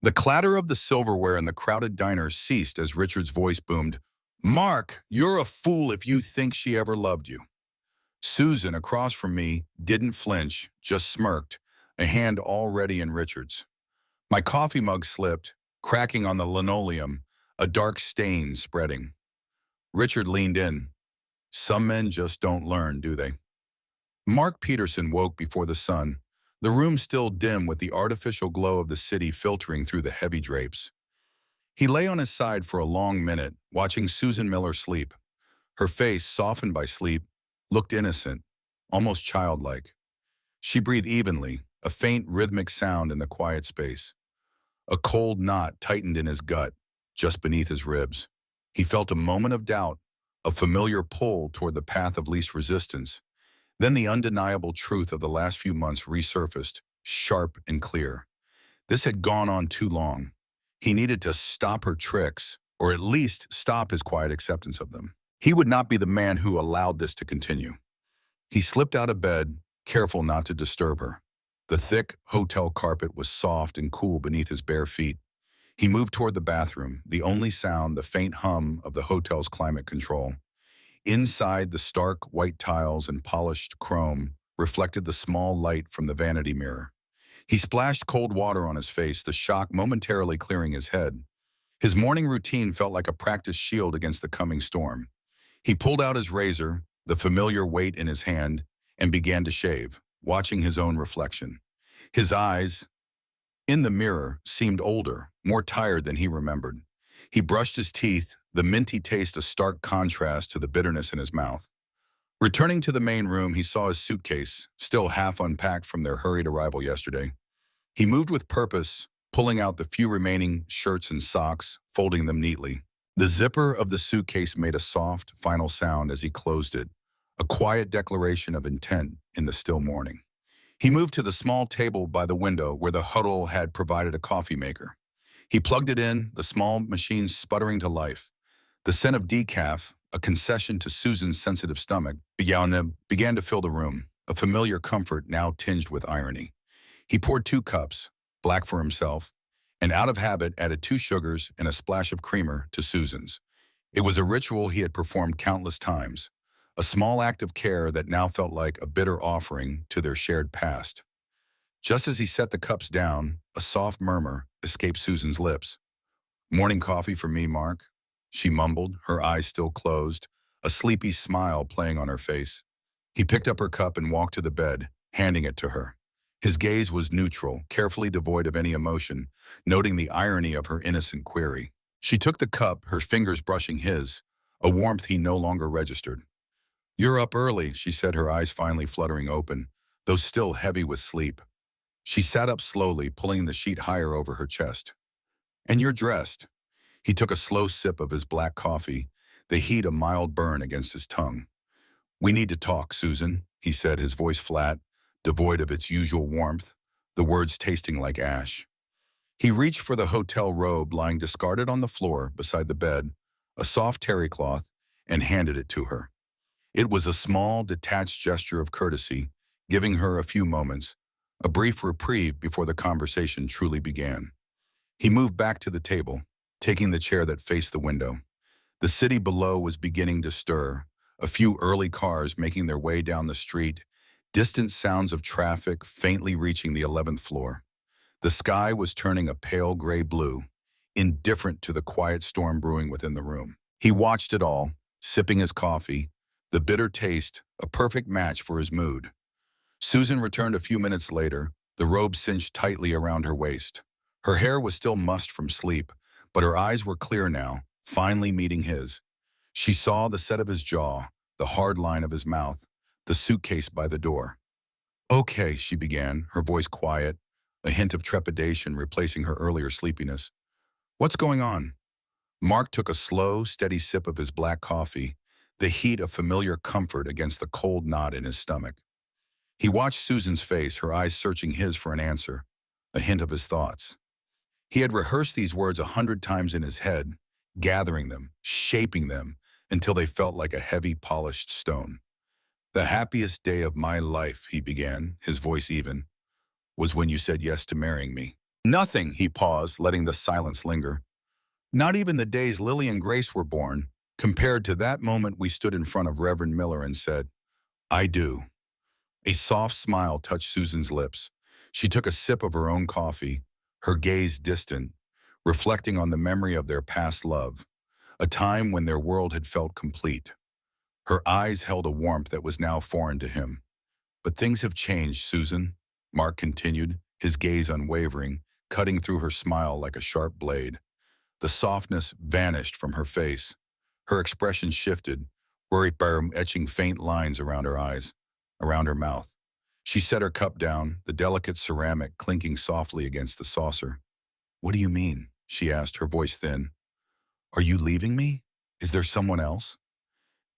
The clatter of the silverware in the crowded diner ceased as Richard's voice boomed, "Mark, you're a fool if you think she ever loved you." Susan, across from me, didn't flinch, just smirked, a hand already in Richard's. My coffee mug slipped, cracking on the linoleum, a dark stain spreading. Richard leaned in. Some men just don't learn, do they? Mark Peterson woke before the sun, the room still dim with the artificial glow of the city filtering through the heavy drapes. He lay on his side for a long minute, watching Susan Miller sleep. Her face, softened by sleep, looked innocent, almost childlike. She breathed evenly, a faint rhythmic sound in the quiet space. A cold knot tightened in his gut, just beneath his ribs. He felt a moment of doubt, a familiar pull toward the path of least resistance. Then the undeniable truth of the last few months resurfaced, sharp and clear. This had gone on too long. He needed to stop her tricks, or at least stop his quiet acceptance of them. He would not be the man who allowed this to continue. He slipped out of bed, careful not to disturb her. The thick hotel carpet was soft and cool beneath his bare feet. He moved toward the bathroom, the only sound the faint hum of the hotel's climate control. Inside, the stark white tiles and polished chrome reflected the small light from the vanity mirror. He splashed cold water on his face, the shock momentarily clearing his head. His morning routine felt like a practice shield against the coming storm. He pulled out his razor, the familiar weight in his hand, and began to shave, watching his own reflection. His eyes, in the mirror, seemed older, more tired than he remembered. He brushed his teeth, the minty taste a stark contrast to the bitterness in his mouth. Returning to the main room, he saw his suitcase, still half unpacked from their hurried arrival yesterday. He moved with purpose, pulling out the few remaining shirts and socks, folding them neatly. The zipper of the suitcase made a soft, final sound as he closed it, a quiet declaration of intent in the still morning. He moved to the small table by the window where the huddle had provided a coffee maker. He plugged it in, the small machine sputtering to life. The scent of decaf, a concession to Susan's sensitive stomach, began to fill the room, a familiar comfort now tinged with irony. He poured 2 cups, black for himself, and out of habit added 2 sugars and a splash of creamer to Susan's. It was a ritual he had performed countless times, a small act of care that now felt like a bitter offering to their shared past. Just as he set the cups down, a soft murmur escaped Susan's lips. "Morning coffee for me, Mark," she mumbled, her eyes still closed, a sleepy smile playing on her face. He picked up her cup and walked to the bed, handing it to her. His gaze was neutral, carefully devoid of any emotion, noting the irony of her innocent query. She took the cup, her fingers brushing his, a warmth he no longer registered. "You're up early," she said, her eyes finally fluttering open, though still heavy with sleep. She sat up slowly, pulling the sheet higher over her chest. "And you're dressed." He took a slow sip of his black coffee, the heat a mild burn against his tongue. "We need to talk, Susan," he said, his voice flat, devoid of its usual warmth, the words tasting like ash. He reached for the hotel robe lying discarded on the floor beside the bed, a soft terry cloth, and handed it to her. It was a small, detached gesture of courtesy, giving her a few moments, a brief reprieve before the conversation truly began. He moved back to the table, taking the chair that faced the window. The city below was beginning to stir, a few early cars making their way down the street, distant sounds of traffic faintly reaching the 11th floor. The sky was turning a pale gray blue, indifferent to the quiet storm brewing within the room. He watched it all, sipping his coffee, the bitter taste, a perfect match for his mood. Susan returned a few minutes later, the robe cinched tightly around her waist. Her hair was still mussed from sleep, but her eyes were clear now, finally meeting his. She saw the set of his jaw, the hard line of his mouth, the suitcase by the door. "Okay," she began, her voice quiet, a hint of trepidation replacing her earlier sleepiness. "What's going on?" Mark took a slow, steady sip of his black coffee, the heat of familiar comfort against the cold knot in his stomach. He watched Susan's face, her eyes searching his for an answer, a hint of his thoughts. He had rehearsed these words 100 times in his head, gathering them, shaping them, until they felt like a heavy, polished stone. "The happiest day of my life," he began, his voice even, "was when you said yes to marrying me." Nothing, he paused, letting the silence linger. Not even the days Lily and Grace were born, compared to that moment we stood in front of Reverend Miller and said, I do. A soft smile touched Susan's lips. She took a sip of her own coffee, her gaze distant, reflecting on the memory of their past love, a time when their world had felt complete. Her eyes held a warmth that was now foreign to him. But things have changed, Susan, Mark continued, his gaze unwavering, cutting through her smile like a sharp blade. The softness vanished from her face. Her expression shifted, worried by her etching faint lines around her eyes, around her mouth. She set her cup down, the delicate ceramic clinking softly against the saucer. What do you mean? She asked, her voice thin. Are you leaving me? Is there someone else?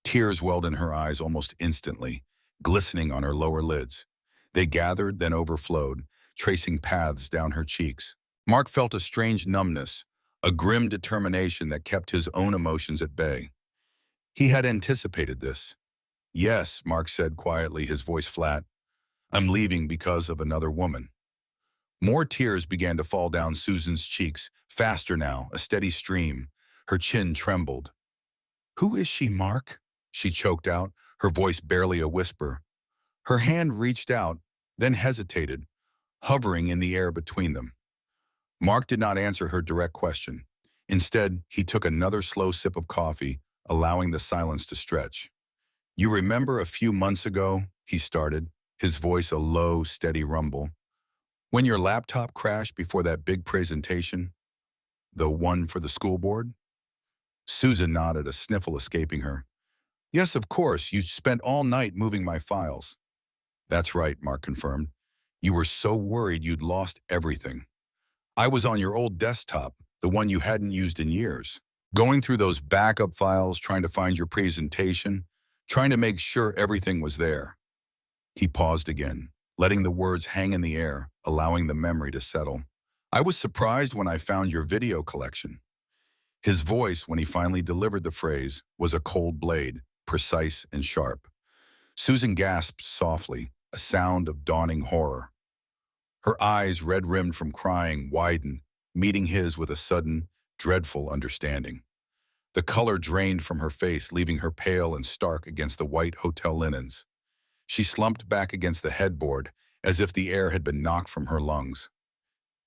Tears welled in her eyes almost instantly, glistening on her lower lids. They gathered, then overflowed, tracing paths down her cheeks. Mark felt a strange numbness, a grim determination that kept his own emotions at bay. He had anticipated this. Yes, Mark said quietly, his voice flat. I'm leaving because of another woman. More tears began to fall down Susan's cheeks, faster now, a steady stream. Her chin trembled. Who is she, Mark? She choked out, her voice barely a whisper. Her hand reached out, then hesitated, hovering in the air between them. Mark did not answer her direct question. Instead, he took another slow sip of coffee, allowing the silence to stretch. You remember a few months ago, he started, his voice a low, steady rumble, when your laptop crashed before that big presentation, the one for the school board? Susan nodded, a sniffle escaping her. Yes, of course, you spent all night moving my files. That's right, Mark confirmed. You were so worried you'd lost everything. I was on your old desktop, the one you hadn't used in years, going through those backup files, trying to find your presentation, trying to make sure everything was there. He paused again, letting the words hang in the air, allowing the memory to settle. I was surprised when I found your video collection. His voice, when he finally delivered the phrase, was a cold blade, precise and sharp. Susan gasped softly, a sound of dawning horror. Her eyes, red-rimmed from crying, widened, meeting his with a sudden, dreadful understanding. The color drained from her face, leaving her pale and stark against the white hotel linens. She slumped back against the headboard, as if the air had been knocked from her lungs.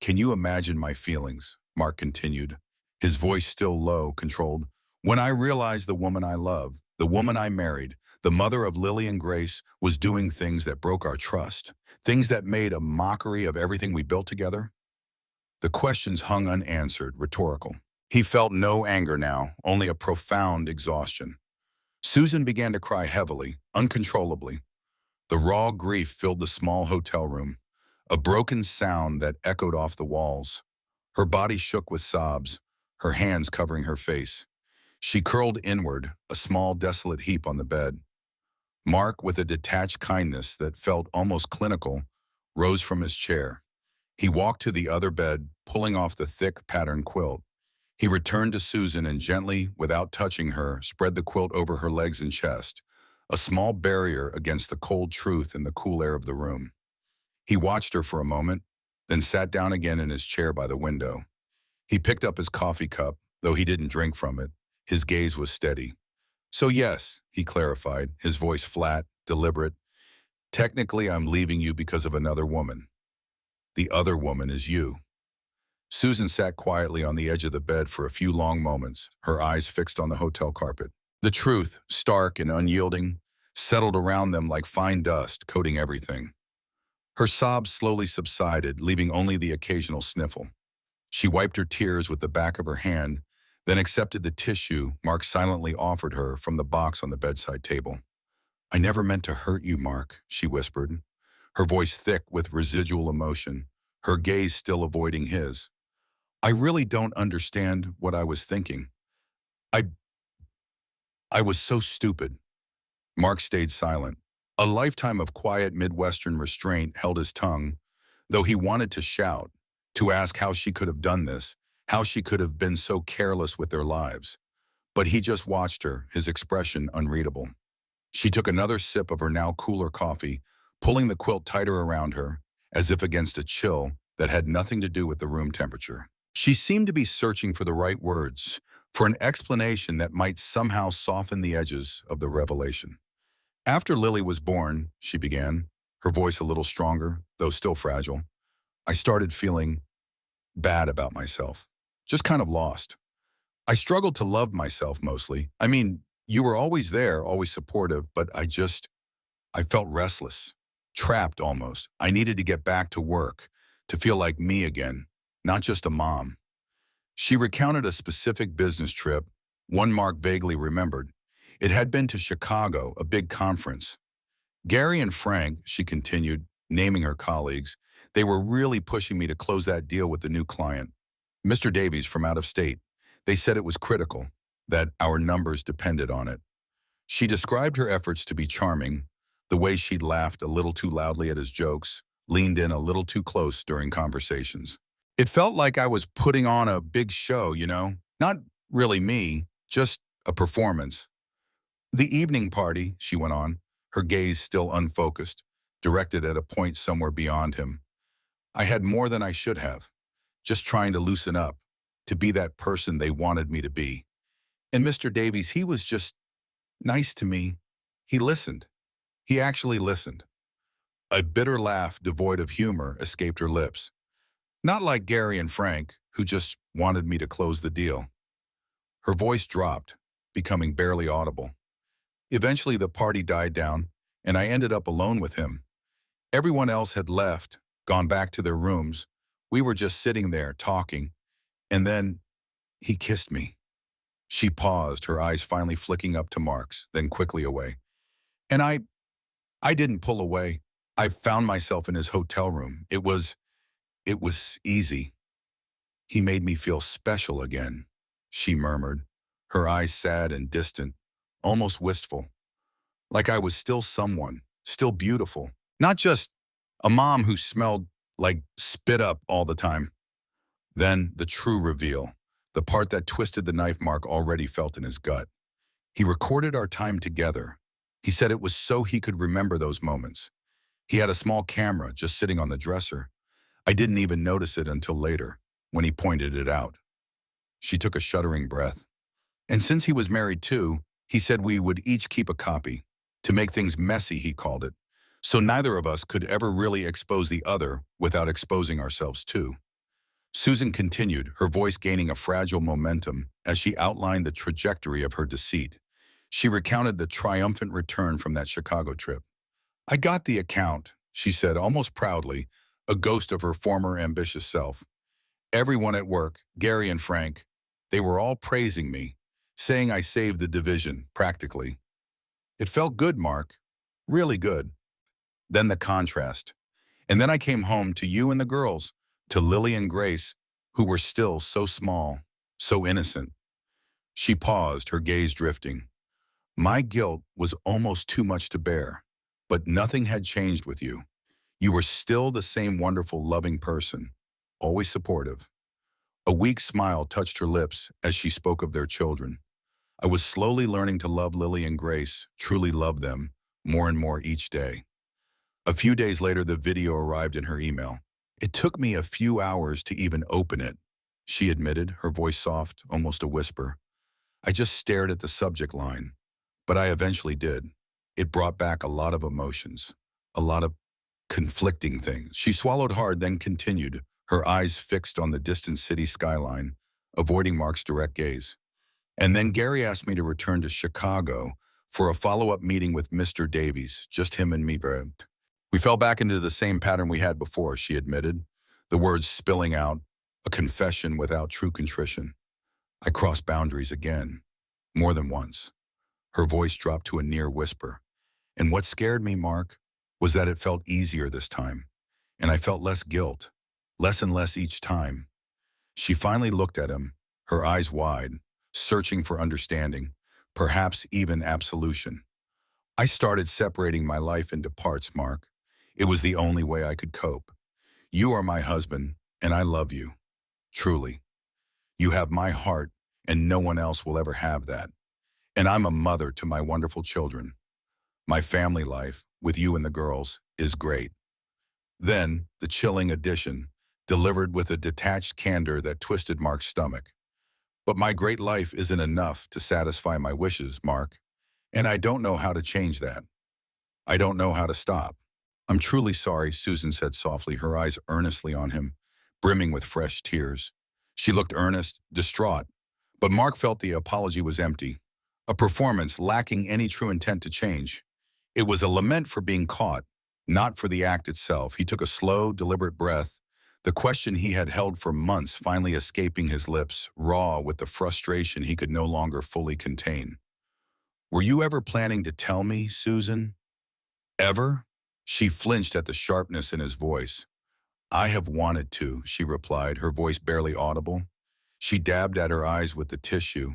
Can you imagine my feelings? Mark continued, his voice still low, controlled. When I realized the woman I love, the woman I married, the mother of Lily and Grace, was doing things that broke our trust, things that made a mockery of everything we built together? The questions hung unanswered, rhetorical. He felt no anger now, only a profound exhaustion. Susan began to cry heavily, uncontrollably. The raw grief filled the small hotel room, a broken sound that echoed off the walls. Her body shook with sobs, her hands covering her face. She curled inward, a small, desolate heap on the bed. Mark, with a detached kindness that felt almost clinical, rose from his chair. He walked to the other bed, pulling off the thick, patterned quilt. He returned to Susan and gently, without touching her, spread the quilt over her legs and chest, a small barrier against the cold truth and the cool air of the room. He watched her for a moment, then sat down again in his chair by the window. He picked up his coffee cup, though he didn't drink from it. His gaze was steady. So yes, he clarified, his voice flat, deliberate. Technically, I'm leaving you because of another woman. The other woman is you. Susan sat quietly on the edge of the bed for a few long moments, her eyes fixed on the hotel carpet. The truth, stark and unyielding, settled around them like fine dust, coating everything. Her sobs slowly subsided, leaving only the occasional sniffle. She wiped her tears with the back of her hand, then accepted the tissue Mark silently offered her from the box on the bedside table. I never meant to hurt you, Mark, she whispered, her voice thick with residual emotion, her gaze still avoiding his. I really don't understand what I was thinking. I was so stupid. Mark stayed silent. A lifetime of quiet Midwestern restraint held his tongue, though he wanted to shout, to ask how she could have done this, how she could have been so careless with their lives. But he just watched her, his expression unreadable. She took another sip of her now cooler coffee, pulling the quilt tighter around her, as if against a chill, that had nothing to do with the room temperature. She seemed to be searching for the right words, for an explanation that might somehow soften the edges of the revelation. After Lily was born, she began, her voice a little stronger, though still fragile, I started feeling bad about myself, just kind of lost. I struggled to love myself mostly. I mean, you were always there, always supportive, but I felt restless, trapped almost. I needed to get back to work, to feel like me again, not just a mom. She recounted a specific business trip, one Mark vaguely remembered. It had been to Chicago, a big conference. Gary and Frank, she continued, naming her colleagues, they were really pushing me to close that deal with the new client, Mr. Davies from out of state. They said it was critical, that our numbers depended on it. She described her efforts to be charming, the way she'd laughed a little too loudly at his jokes, leaned in a little too close during conversations. It felt like I was putting on a big show, you know? Not really me, just a performance. The evening party, she went on, her gaze still unfocused, directed at a point somewhere beyond him. I had more than I should have, just trying to loosen up, to be that person they wanted me to be. And Mr. Davies, he was just nice to me. He listened. He actually listened. A bitter laugh devoid of humor escaped her lips. Not like Gary and Frank, who just wanted me to close the deal. Her voice dropped, becoming barely audible. Eventually the party died down, and I ended up alone with him. Everyone else had left, gone back to their rooms. We were just sitting there, talking. And then he kissed me. She paused, her eyes finally flicking up to Mark's, then quickly away. And I didn't pull away. I found myself in his hotel room. It was easy. He made me feel special again, she murmured, her eyes sad and distant, almost wistful. Like I was still someone, still beautiful. Not just a mom who smelled like spit up all the time. Then the true reveal, the part that twisted the knife Mark already felt in his gut. He recorded our time together. He said it was so he could remember those moments. He had a small camera just sitting on the dresser. I didn't even notice it until later, when he pointed it out. She took a shuddering breath. And since he was married too, he said we would each keep a copy. To make things messy, he called it. So neither of us could ever really expose the other without exposing ourselves too. Susan continued, her voice gaining a fragile momentum as she outlined the trajectory of her deceit. She recounted the triumphant return from that Chicago trip. I got the account, she said almost proudly, a ghost of her former ambitious self. Everyone at work, Gary and Frank, they were all praising me, saying I saved the division, practically. It felt good, Mark. Really good. Then the contrast. And then I came home to you and the girls, to Lily and Grace, who were still so small, so innocent. She paused, her gaze drifting. My guilt was almost too much to bear, but nothing had changed with you. You were still the same wonderful, loving person, always supportive. A weak smile touched her lips as she spoke of their children. I was slowly learning to love Lily and Grace, truly love them, more and more each day. A few days later, the video arrived in her email. It took me a few hours to even open it, she admitted, her voice soft, almost a whisper. I just stared at the subject line, but I eventually did. It brought back a lot of emotions, a lot of conflicting things. She swallowed hard, then continued, her eyes fixed on the distant city skyline, avoiding Mark's direct gaze. And then Gary asked me to return to Chicago for a follow-up meeting with Mr. Davies, just him and me. We fell back into the same pattern we had before, she admitted, the words spilling out, a confession without true contrition. I crossed boundaries again, more than once. Her voice dropped to a near whisper. And what scared me, Mark, was that it felt easier this time, and I felt less guilt, less and less each time. She finally looked at him, her eyes wide, searching for understanding, perhaps even absolution. I started separating my life into parts, Mark. It was the only way I could cope. You are my husband, and I love you. Truly. You have my heart, and no one else will ever have that. And I'm a mother to my wonderful children. My family life, with you and the girls, is great. Then, the chilling addition, delivered with a detached candor that twisted Mark's stomach. But my great life isn't enough to satisfy my wishes, Mark, and I don't know how to change that. I don't know how to stop. I'm truly sorry, Susan said softly, her eyes earnestly on him, brimming with fresh tears. She looked earnest, distraught, but Mark felt the apology was empty, a performance lacking any true intent to change. It was a lament for being caught, not for the act itself. He took a slow, deliberate breath, the question he had held for months finally escaping his lips, raw with the frustration he could no longer fully contain. Were you ever planning to tell me, Susan? Ever? She flinched at the sharpness in his voice. I have wanted to, she replied, her voice barely audible. She dabbed at her eyes with the tissue.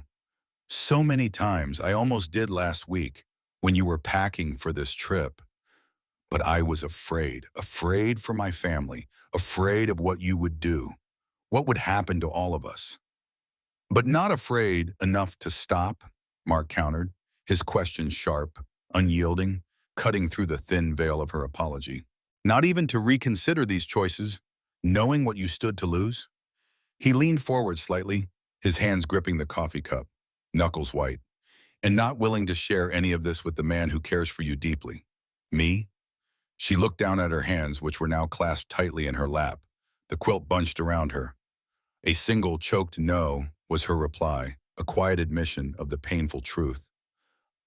So many times, I almost did last week, when you were packing for this trip. But I was afraid for my family, afraid of what you would do, what would happen to all of us. But not afraid enough to stop, Mark countered, his question sharp, unyielding, cutting through the thin veil of her apology. Not even to reconsider these choices, knowing what you stood to lose? He leaned forward slightly, his hands gripping the coffee cup, knuckles white, and not willing to share any of this with the man who cares for you deeply. Me? She looked down at her hands, which were now clasped tightly in her lap, the quilt bunched around her. A single choked no was her reply, a quiet admission of the painful truth.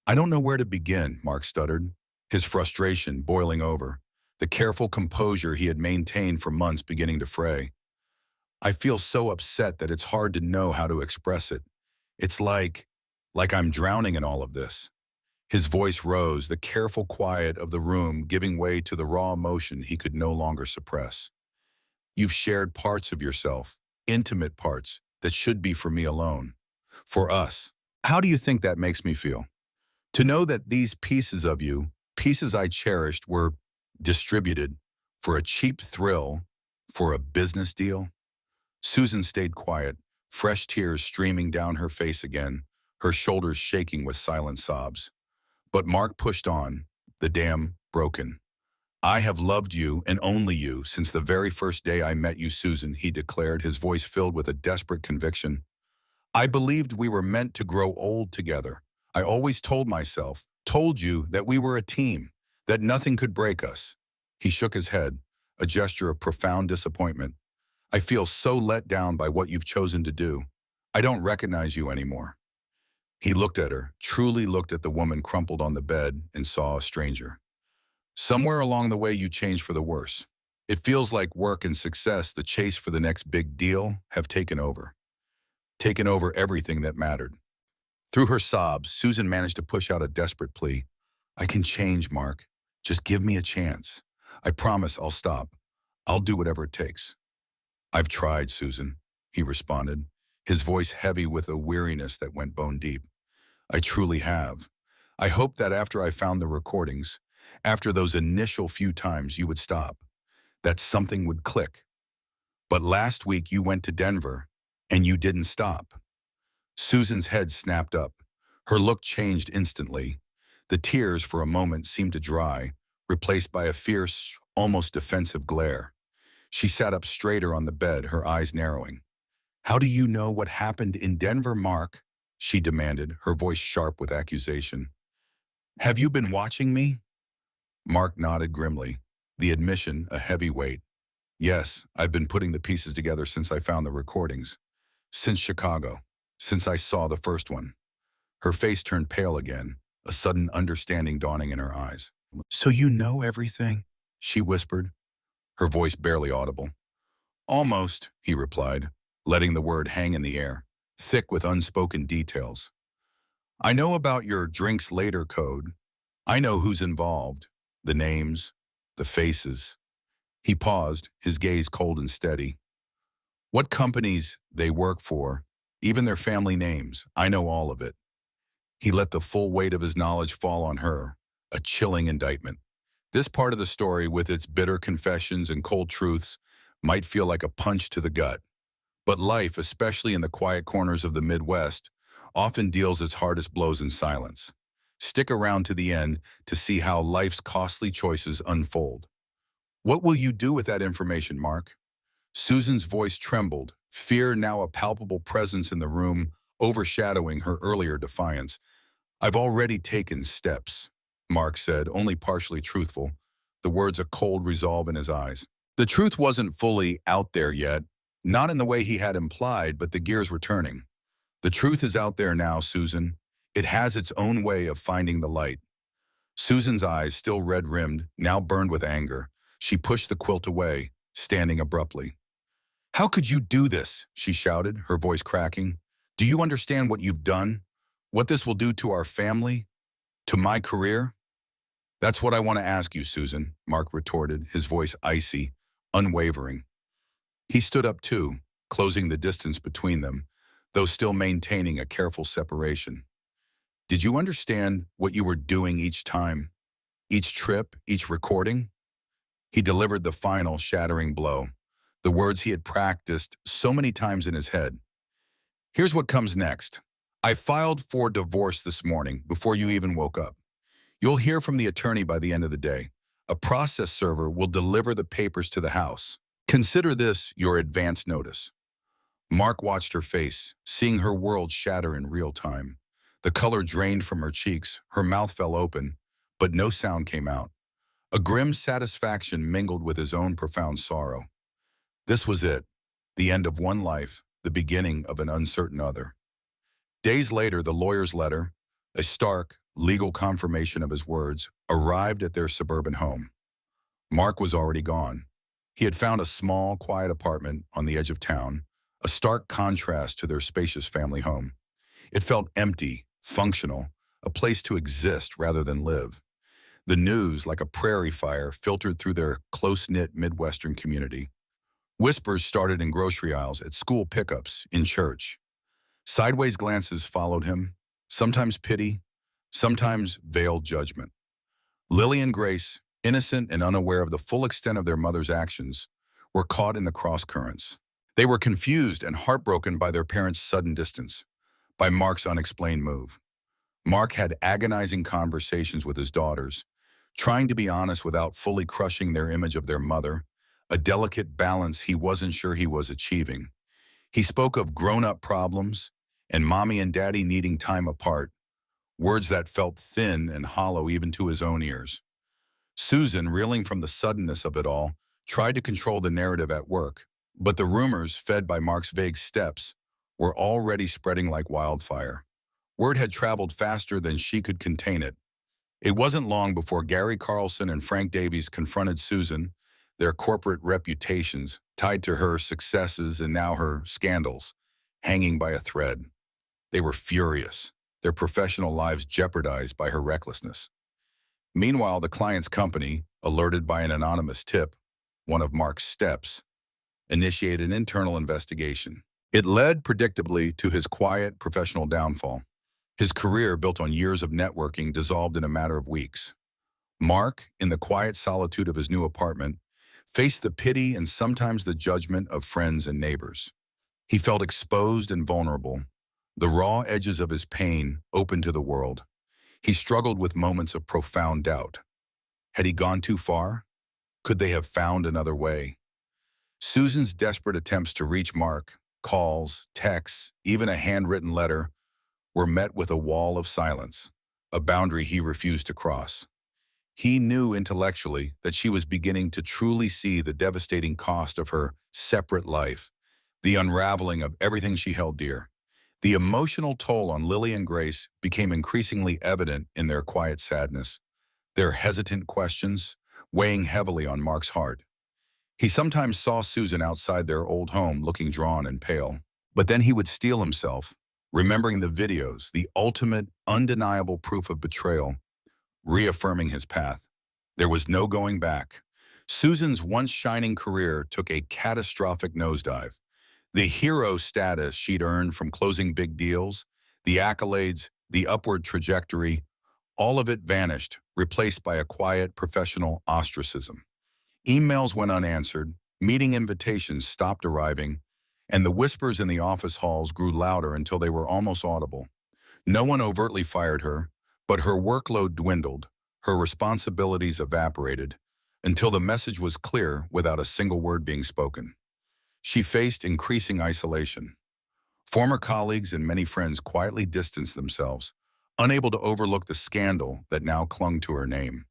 I don't know where to begin, Mark stuttered, his frustration boiling over, the careful composure he had maintained for months beginning to fray. I feel so upset that it's hard to know how to express it. It's like I'm drowning in all of this. His voice rose, the careful quiet of the room giving way to the raw emotion he could no longer suppress. You've shared parts of yourself, intimate parts, that should be for me alone. For us. How do you think that makes me feel? To know that these pieces of you, pieces I cherished, were distributed for a cheap thrill, for a business deal? Susan stayed quiet, fresh tears streaming down her face again, her shoulders shaking with silent sobs. But Mark pushed on, the dam broken. I have loved you and only you since the very first day I met you, Susan, he declared, his voice filled with a desperate conviction. I believed we were meant to grow old together. I always told you that we were a team, that nothing could break us. He shook his head, a gesture of profound disappointment. I feel so let down by what you've chosen to do. I don't recognize you anymore. He looked at her, truly looked at the woman crumpled on the bed, and saw a stranger. Somewhere along the way you changed for the worse. It feels like work and success, the chase for the next big deal, have taken over. Taken over everything that mattered. Through her sobs, Susan managed to push out a desperate plea. I can change, Mark. Just give me a chance. I promise I'll stop. I'll do whatever it takes. I've tried, Susan, he responded, his voice heavy with a weariness that went bone deep. I truly have. I hoped that after I found the recordings, after those initial few times you would stop, that something would click. But last week you went to Denver, and you didn't stop. Susan's head snapped up. Her look changed instantly. The tears for a moment seemed to dry, replaced by a fierce, almost defensive glare. She sat up straighter on the bed, her eyes narrowing. How do you know what happened in Denver, Mark? She demanded, her voice sharp with accusation. Have you been watching me? Mark nodded grimly, the admission a heavy weight. Yes, I've been putting the pieces together since I found the recordings. Since Chicago. Since I saw the first one. Her face turned pale again, a sudden understanding dawning in her eyes. So you know everything? She whispered, her voice barely audible. Almost, he replied, letting the word hang in the air, thick with unspoken details. I know about your drinks later code. I know who's involved, the names, the faces. He paused, his gaze cold and steady. What companies they work for, even their family names, I know all of it. He let the full weight of his knowledge fall on her, a chilling indictment. This part of the story, with its bitter confessions and cold truths, might feel like a punch to the gut. But life, especially in the quiet corners of the Midwest, often deals its hardest blows in silence. Stick around to the end to see how life's costly choices unfold. What will you do with that information, Mark? Susan's voice trembled, fear now a palpable presence in the room, overshadowing her earlier defiance. "I've already taken steps," Mark said, only partially truthful, the words a cold resolve in his eyes. The truth wasn't fully out there yet, not in the way he had implied, but the gears were turning. "The truth is out there now, Susan. It has its own way of finding the light." Susan's eyes, still red-rimmed, now burned with anger. She pushed the quilt away, standing abruptly. "How could you do this?" she shouted, her voice cracking. "Do you understand what you've done? What this will do to our family? To my career?" "That's what I want to ask you, Susan," Mark retorted, his voice icy, unwavering. He stood up too, closing the distance between them, though still maintaining a careful separation. "Did you understand what you were doing each time? Each trip, each recording?" He delivered the final, shattering blow, the words he had practiced so many times in his head. "Here's what comes next. I filed for divorce this morning, before you even woke up. You'll hear from the attorney by the end of the day. A process server will deliver the papers to the house. Consider this your advance notice." Mark watched her face, seeing her world shatter in real time. The color drained from her cheeks, her mouth fell open, but no sound came out. A grim satisfaction mingled with his own profound sorrow. This was it, the end of one life, the beginning of an uncertain other. Days later, the lawyer's letter, a stark, legal confirmation of his words, arrived at their suburban home. Mark was already gone. He had found a small, quiet apartment on the edge of town, a stark contrast to their spacious family home. It felt empty, functional, a place to exist rather than live. The news, like a prairie fire, filtered through their close-knit Midwestern community. Whispers started in grocery aisles, at school pickups, in church. Sideways glances followed him, sometimes pity, sometimes veiled judgment. Lily and Grace, innocent and unaware of the full extent of their mother's actions, were caught in the cross-currents. They were confused and heartbroken by their parents' sudden distance, by Mark's unexplained move. Mark had agonizing conversations with his daughters, trying to be honest without fully crushing their image of their mother, a delicate balance he wasn't sure he was achieving. He spoke of grown-up problems and mommy and daddy needing time apart, words that felt thin and hollow even to his own ears. Susan, reeling from the suddenness of it all, tried to control the narrative at work, but the rumors, fed by Mark's vague steps, were already spreading like wildfire. Word had traveled faster than she could contain it. It wasn't long before Gary Carlson and Frank Davies confronted Susan, their corporate reputations, tied to her successes and now her scandals, hanging by a thread. They were furious, their professional lives jeopardized by her recklessness. Meanwhile, the client's company, alerted by an anonymous tip, one of Mark's steps, initiated an internal investigation. It led, predictably, to his quiet, professional downfall. His career, built on years of networking, dissolved in a matter of weeks. Mark, in the quiet solitude of his new apartment, faced the pity and sometimes the judgment of friends and neighbors. He felt exposed and vulnerable, the raw edges of his pain open to the world. He struggled with moments of profound doubt. Had he gone too far? Could they have found another way? Susan's desperate attempts to reach Mark, calls, texts, even a handwritten letter, were met with a wall of silence, a boundary he refused to cross. He knew intellectually that she was beginning to truly see the devastating cost of her separate life, the unraveling of everything she held dear. The emotional toll on Lily and Grace became increasingly evident in their quiet sadness, their hesitant questions weighing heavily on Mark's heart. He sometimes saw Susan outside their old home looking drawn and pale, but then he would steel himself, remembering the videos, the ultimate, undeniable proof of betrayal, reaffirming his path. There was no going back. Susan's once shining career took a catastrophic nosedive. The hero status she'd earned from closing big deals, the accolades, the upward trajectory, all of it vanished, replaced by a quiet, professional ostracism. Emails went unanswered, meeting invitations stopped arriving, and the whispers in the office halls grew louder until they were almost audible. No one overtly fired her, but her workload dwindled, her responsibilities evaporated, until the message was clear without a single word being spoken. She faced increasing isolation. Former colleagues and many friends quietly distanced themselves, unable to overlook the scandal that now clung to her name.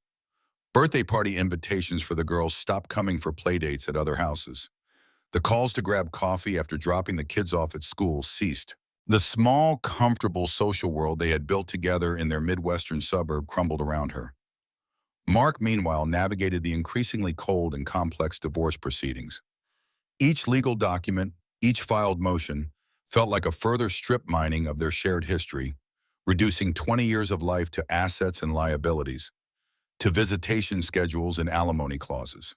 Birthday party invitations for the girls stopped coming for playdates at other houses. The calls to grab coffee after dropping the kids off at school ceased. The small, comfortable social world they had built together in their Midwestern suburb crumbled around her. Mark, meanwhile, navigated the increasingly cold and complex divorce proceedings. Each legal document, each filed motion, felt like a further strip mining of their shared history, reducing 20 years of life to assets and liabilities, to visitation schedules and alimony clauses.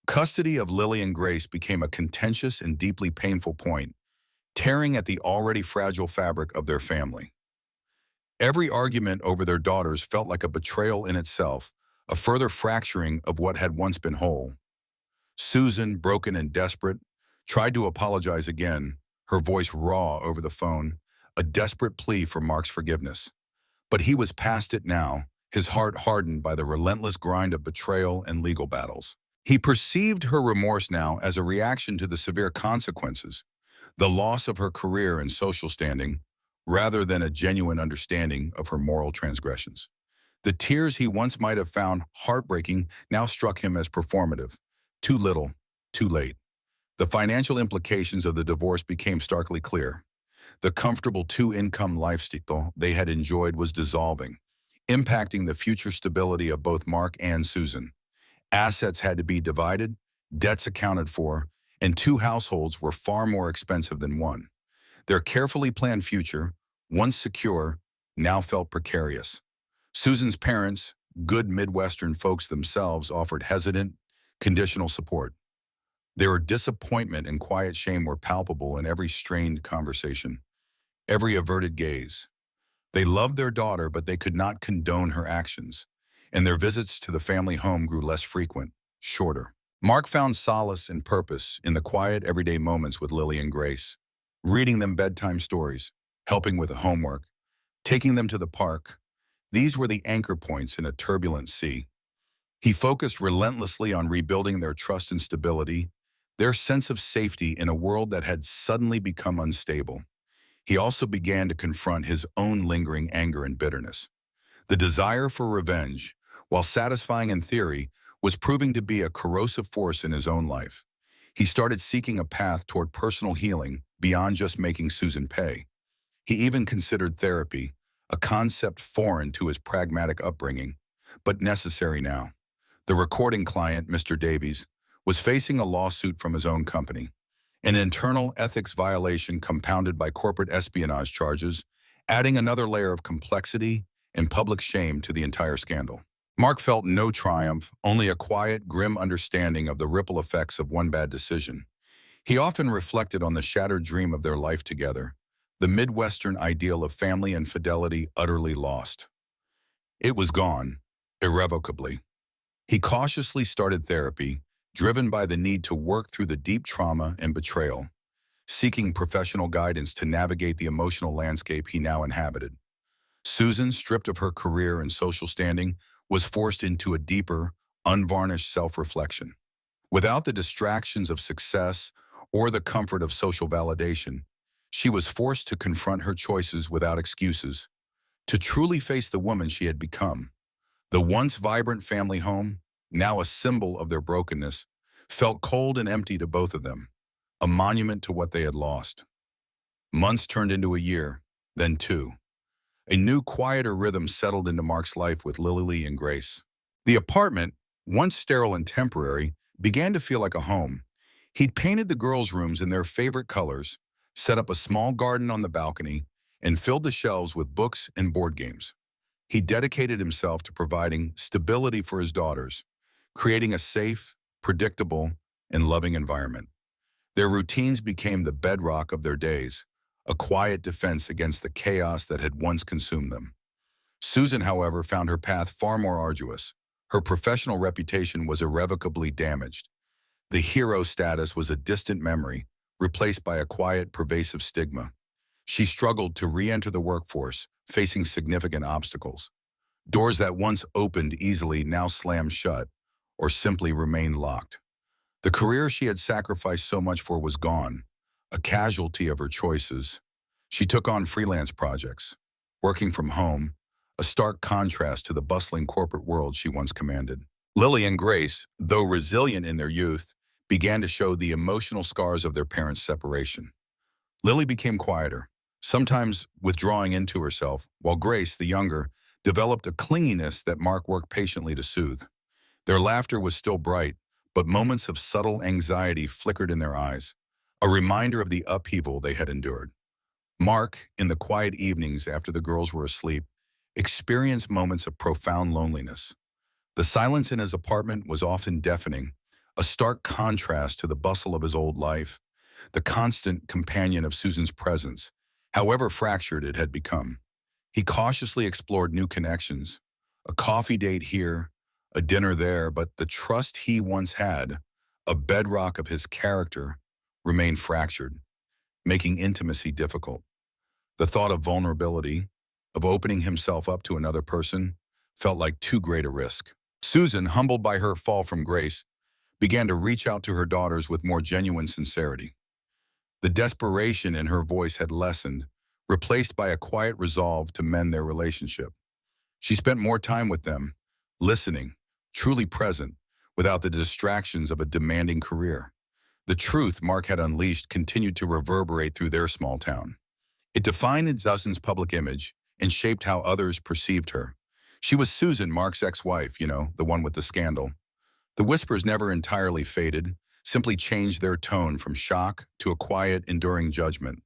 Custody of Lily and Grace became a contentious and deeply painful point, tearing at the already fragile fabric of their family. Every argument over their daughters felt like a betrayal in itself, a further fracturing of what had once been whole. Susan, broken and desperate, tried to apologize again, her voice raw over the phone, a desperate plea for Mark's forgiveness. But he was past it now, his heart hardened by the relentless grind of betrayal and legal battles. He perceived her remorse now as a reaction to the severe consequences, the loss of her career and social standing, rather than a genuine understanding of her moral transgressions. The tears he once might have found heartbreaking now struck him as performative. Too little, too late. The financial implications of the divorce became starkly clear. The comfortable two-income lifestyle they had enjoyed was dissolving, impacting the future stability of both Mark and Susan. Assets had to be divided, debts accounted for, and two households were far more expensive than one. Their carefully planned future, once secure, now felt precarious. Susan's parents, good Midwestern folks themselves, offered hesitant, conditional support. Their disappointment and quiet shame were palpable in every strained conversation, every averted gaze. They loved their daughter, but they could not condone her actions, and their visits to the family home grew less frequent, shorter. Mark found solace and purpose in the quiet, everyday moments with Lily and Grace, reading them bedtime stories, helping with the homework, taking them to the park. These were the anchor points in a turbulent sea. He focused relentlessly on rebuilding their trust and stability, their sense of safety in a world that had suddenly become unstable. He also began to confront his own lingering anger and bitterness. The desire for revenge, while satisfying in theory, was proving to be a corrosive force in his own life. He started seeking a path toward personal healing beyond just making Susan pay. He even considered therapy, a concept foreign to his pragmatic upbringing, but necessary now. The recording client, Mr. Davies, was facing a lawsuit from his own company, an internal ethics violation compounded by corporate espionage charges, adding another layer of complexity and public shame to the entire scandal. Mark felt no triumph, only a quiet, grim understanding of the ripple effects of one bad decision. He often reflected on the shattered dream of their life together, the Midwestern ideal of family and fidelity utterly lost. It was gone, irrevocably. He cautiously started therapy, driven by the need to work through the deep trauma and betrayal, seeking professional guidance to navigate the emotional landscape he now inhabited. Susan, stripped of her career and social standing, was forced into a deeper, unvarnished self-reflection. Without the distractions of success or the comfort of social validation, she was forced to confront her choices without excuses, to truly face the woman she had become. The once vibrant family home, now a symbol of their brokenness, felt cold and empty to both of them, a monument to what they had lost. Months turned into a year, then two. A new, quieter rhythm settled into Mark's life with Lily and Grace. The apartment, once sterile and temporary, began to feel like a home. He'd painted the girls' rooms in their favorite colors, set up a small garden on the balcony, and filled the shelves with books and board games. He dedicated himself to providing stability for his daughters, creating a safe, predictable, and loving environment. Their routines became the bedrock of their days, a quiet defense against the chaos that had once consumed them. Susan, however, found her path far more arduous. Her professional reputation was irrevocably damaged. The hero status was a distant memory, replaced by a quiet, pervasive stigma. She struggled to re-enter the workforce, facing significant obstacles. Doors that once opened easily now slammed shut, or simply remained locked. The career she had sacrificed so much for was gone, a casualty of her choices. She took on freelance projects, working from home, a stark contrast to the bustling corporate world she once commanded. Lily and Grace, though resilient in their youth, began to show the emotional scars of their parents' separation. Lily became quieter, sometimes withdrawing into herself, while Grace, the younger, developed a clinginess that Mark worked patiently to soothe. Their laughter was still bright, but moments of subtle anxiety flickered in their eyes, a reminder of the upheaval they had endured. Mark, in the quiet evenings after the girls were asleep, experienced moments of profound loneliness. The silence in his apartment was often deafening, a stark contrast to the bustle of his old life, the constant companion of Susan's presence, however fractured it had become. He cautiously explored new connections, a coffee date here, a dinner there, but the trust he once had, a bedrock of his character, remained fractured, making intimacy difficult. The thought of vulnerability, of opening himself up to another person, felt like too great a risk. Susan, humbled by her fall from grace, began to reach out to her daughters with more genuine sincerity. The desperation in her voice had lessened, replaced by a quiet resolve to mend their relationship. She spent more time with them, listening, truly present, without the distractions of a demanding career. The truth Mark had unleashed continued to reverberate through their small town. It defined Susan's public image and shaped how others perceived her. She was Susan, Mark's ex-wife, the one with the scandal. The whispers never entirely faded, simply changed their tone from shock to a quiet, enduring judgment.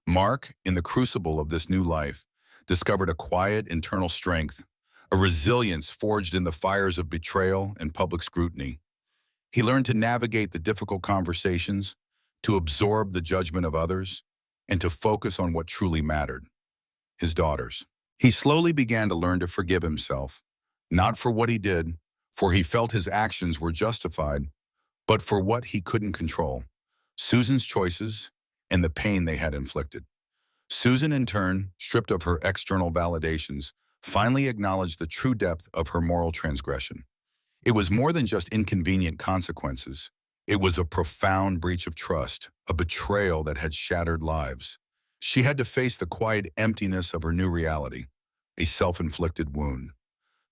Mark, in the crucible of this new life, discovered a quiet internal strength, a resilience forged in the fires of betrayal and public scrutiny. He learned to navigate the difficult conversations, to absorb the judgment of others, and to focus on what truly mattered, his daughters. He slowly began to learn to forgive himself, not for what he did, for he felt his actions were justified, but for what he couldn't control, Susan's choices and the pain they had inflicted. Susan, in turn, stripped of her external validations, finally acknowledged the true depth of her moral transgression. It was more than just inconvenient consequences. It was a profound breach of trust, a betrayal that had shattered lives. She had to face the quiet emptiness of her new reality, a self-inflicted wound.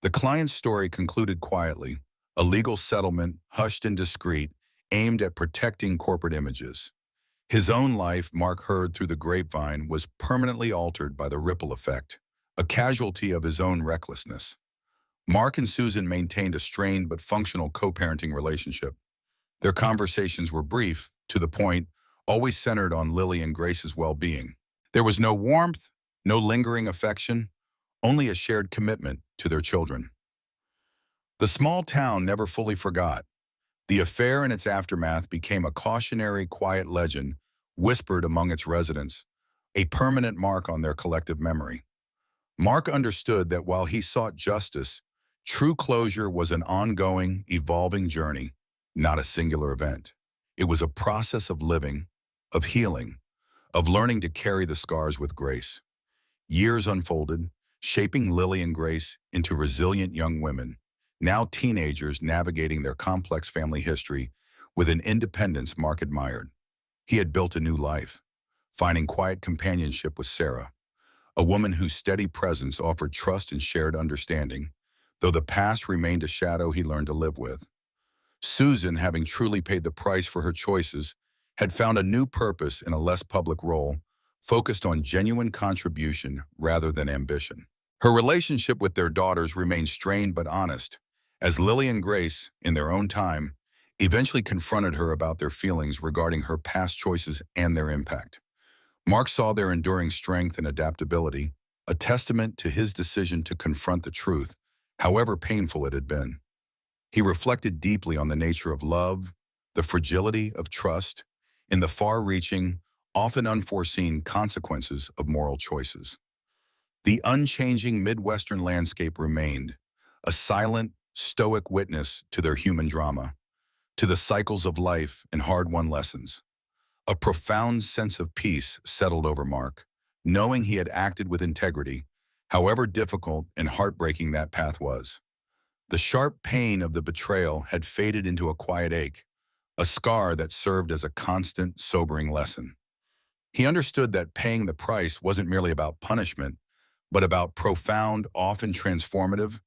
The client's story concluded quietly, a legal settlement, hushed and discreet, aimed at protecting corporate images. His own life, Mark heard through the grapevine, was permanently altered by the ripple effect, a casualty of his own recklessness. Mark and Susan maintained a strained but functional co-parenting relationship. Their conversations were brief, to the point, always centered on Lily and Grace's well-being. There was no warmth, no lingering affection, only a shared commitment to their children. The small town never fully forgot. The affair and its aftermath became a cautionary, quiet legend whispered among its residents, a permanent mark on their collective memory. Mark understood that while he sought justice, true closure was an ongoing, evolving journey, not a singular event. It was a process of living, of healing, of learning to carry the scars with grace. Years unfolded, shaping Lily and Grace into resilient young women, now teenagers navigating their complex family history with an independence Mark admired. He had built a new life, finding quiet companionship with Sarah, a woman whose steady presence offered trust and shared understanding, though the past remained a shadow he learned to live with. Susan, having truly paid the price for her choices, had found a new purpose in a less public role, focused on genuine contribution rather than ambition. Her relationship with their daughters remained strained but honest, as Lily and Grace, in their own time, eventually confronted her about their feelings regarding her past choices and their impact. Mark saw their enduring strength and adaptability, a testament to his decision to confront the truth, however painful it had been. He reflected deeply on the nature of love, the fragility of trust, and the far-reaching, often unforeseen consequences of moral choices. The unchanging Midwestern landscape remained, a silent, stoic witness to their human drama, to the cycles of life and hard-won lessons. A profound sense of peace settled over Mark, knowing he had acted with integrity, however difficult and heartbreaking that path was. The sharp pain of the betrayal had faded into a quiet ache, a scar that served as a constant, sobering lesson. He understood that paying the price wasn't merely about punishment, but about profound, often transformative,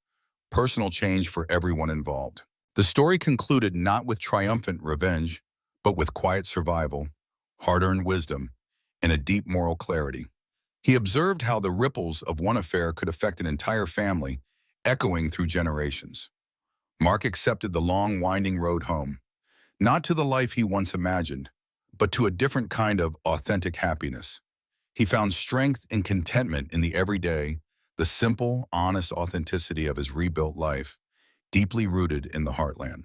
personal change for everyone involved. The story concluded not with triumphant revenge, but with quiet survival, hard-earned wisdom, and a deep moral clarity. He observed how the ripples of one affair could affect an entire family, echoing through generations. Mark accepted the long, winding road home, not to the life he once imagined, but to a different kind of authentic happiness. He found strength and contentment in the everyday, the simple, honest authenticity of his rebuilt life, deeply rooted in the heartland.